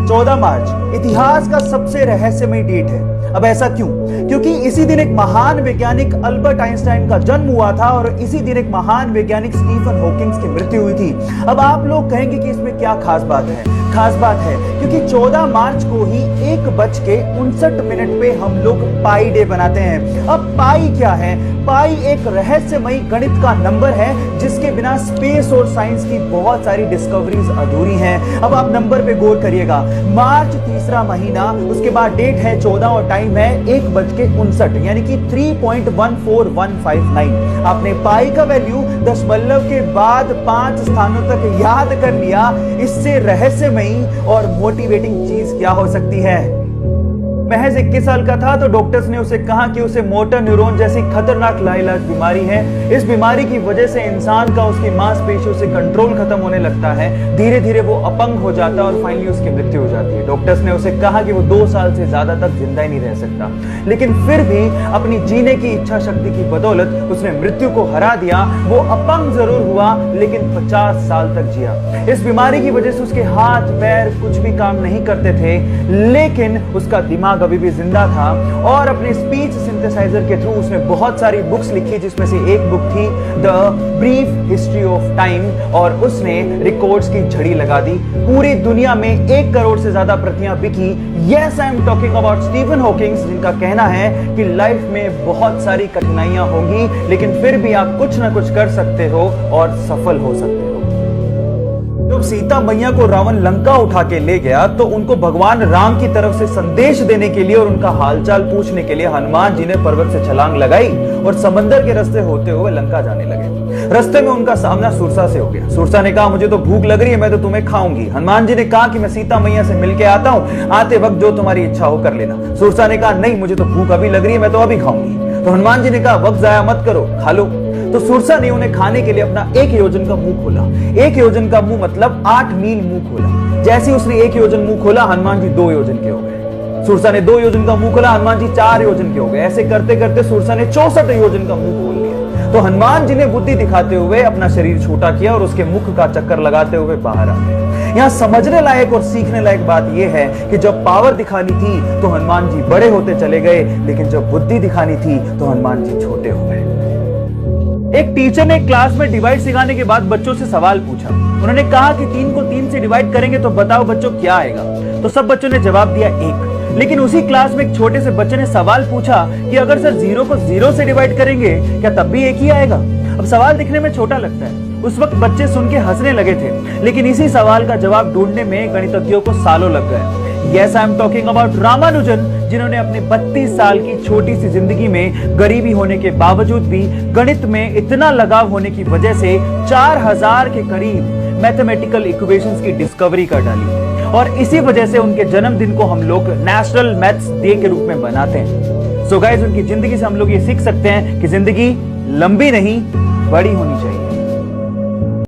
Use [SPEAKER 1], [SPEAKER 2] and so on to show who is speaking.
[SPEAKER 1] 14 मार्च इतिहास का सबसे रहस्यमय डेट है। अब ऐसा क्यों? क्योंकि इसी दिन एक महान वैज्ञानिक अल्बर्ट आइंस्टाइन का जन्म हुआ था और इसी दिन एक महान वैज्ञानिक स्टीफन हॉकिंग की मृत्यु हुई थी। अब आप लोग कहेंगे कि इसमें क्या खास बात है? खास बात है क्योंकि 14 मार्च को ही 1:59 पे हम लोग पाई डे बनाते हैं। अब पाई क्या है? पाई एक रहस्यमयी गणित का नंबर है जिसके बिना स्पेस और साइंस की बहुत सारी डिस्कवरीज अधूरी हैं। अब आप नंबर पे गौर करिएगा। मार्च तीसरा महीना, उसके बाद डेट है 14 और टाइम है 1:59 यानी कि 3.14159। आपने पाई का वैल्यू दशमलव के बाद 5 स्थानों तक याद कर लिया। इससे रहस्यमयी और मोटिवेटिंग चीज क्या हो सकती है? महज 21 साल का था तो डॉक्टर्स ने उसे कहा कि उसे मोटर न्यूरॉन जैसी खतरनाक लाइलाज बीमारी है। इस बीमारी की वजह से इंसान का उसकी मांसपेशियों से कंट्रोल खत्म होने लगता है। धीरे धीरे वो अपंग हो जाता है और फाइनली उसकी मृत्यु हो जाती है। डॉक्टर्स ने उसे कहा कि वो 2 साल से ज्यादा तक जिंदा ही नहीं रह सकता, लेकिन फिर भी अपनी जीने की इच्छा शक्ति की बदौलत उसने मृत्यु को हरा दिया। वो अपंग जरूर हुआ लेकिन 50 साल तक जिया। इस बीमारी की वजह से उसके हाथ पैर कुछ भी काम नहीं करते थे, लेकिन उसका दिमाग अभी भी जिंदा था और अपने स्पीच सिंथेसाइजर के थ्रू उसने बहुत सारी बुक्स लिखी, जिसमें से एक बुक थी the brief history of time, और उसने रिकॉर्ड्स की झड़ी लगा दी। पूरी दुनिया में 1 करोड़ से ज्यादा प्रतियां बिकी। Yes, I am talking about Stephen Hawking, जिनका कहना है कि लाइफ में बहुत सारी कठिनाइयां होंगी लेकिन फिर भी आप कुछ ना कुछ कर सकते हो और सफल हो सकते हो। जब सीता मैया को रावण लंका उठा के ले गया तो उनको भगवान राम की तरफ से संदेश देने के लिए और उनका हालचाल पूछने के लिए हनुमान जी ने पर्वत से छलांग लगाई और समंदर के रास्ते होते हुए लंका जाने लगे। रास्ते में उनका सामना सुरसा से हो गया। सुरसा ने कहा, मुझे तो भूख लग रही है, मैं तो तुम्हें खाऊंगी। हनुमान जी ने कहा कि मैं सीता मैया से मिलके आता हूं, आते वक्त जो तुम्हारी इच्छा हो कर लेना। सुरसा ने कहा, नहीं, मुझे तो भूख अभी लग रही है, मैं तो अभी खाऊंगी। तो हनुमान जी ने कहा, वक्त जाया मत करो, खा लो। तो सुरसा ने उन्हें खाने के लिए अपना 1 योजन का मुंह खोला। 1 योजन का मुंह मतलब 8 मील मुंह खोला। जैसे ही उसने 1 योजन मुंह खोला, हनुमान जी 2 योजन के हो गए। सुरसा ने 2 योजन का मुंह खोला, हनुमान जी 4 योजन के हो गए। ऐसे करते करते सुरसा ने 64 योजन का मुंह खोल लिया। तो हनुमान जी ने बुद्धि दिखाते हुए अपना शरीर छोटा किया और उसके मुख का चक्कर लगाते हुए बाहर आ गए। यहाँ समझने लायक और सीखने लायक बात यह है कि जब पावर दिखानी थी तो हनुमान जी बड़े होते चले गए, लेकिन जब बुद्धि दिखानी थी तो हनुमान जी छोटे हो गए। एक टीचर ने क्लास में डिवाइड सिखाने के बाद बच्चों से सवाल पूछा। उन्होंने कहा कि 3 को 3 से डिवाइड करेंगे तो बताओ बच्चों क्या आएगा? तो सब बच्चों ने जवाब दिया 1। लेकिन उसी क्लास में एक छोटे से बच्चे ने सवाल पूछा कि अगर सर 0 को 0 से डिवाइड करेंगे क्या तब भी 1 ही आएगा? अब सवाल दिखने में छोटा लगता है, उस वक्त बच्चे सुन के हंसने लगे थे, लेकिन इसी सवाल का जवाब ढूंढने में गणितज्ञों को सालों लग गए। Yes, I am talking about Ramanujan, जिन्होंने अपने 32 साल की छोटी सी जिंदगी में गरीबी होने के बावजूद भी गणित में इतना लगाव होने की वजह से 4000 के करीब मैथमेटिकल इक्वेशंस की डिस्कवरी कर डाली और इसी वजह से उनके जन्मदिन को हम लोग नेशनल मैथ्स डे के रूप में मनाते हैं। सो गाइस, उनकी जिंदगी से हम लोग ये सीख सकते हैं कि जिंदगी लंबी नहीं, बड़ी होनी चाहिए।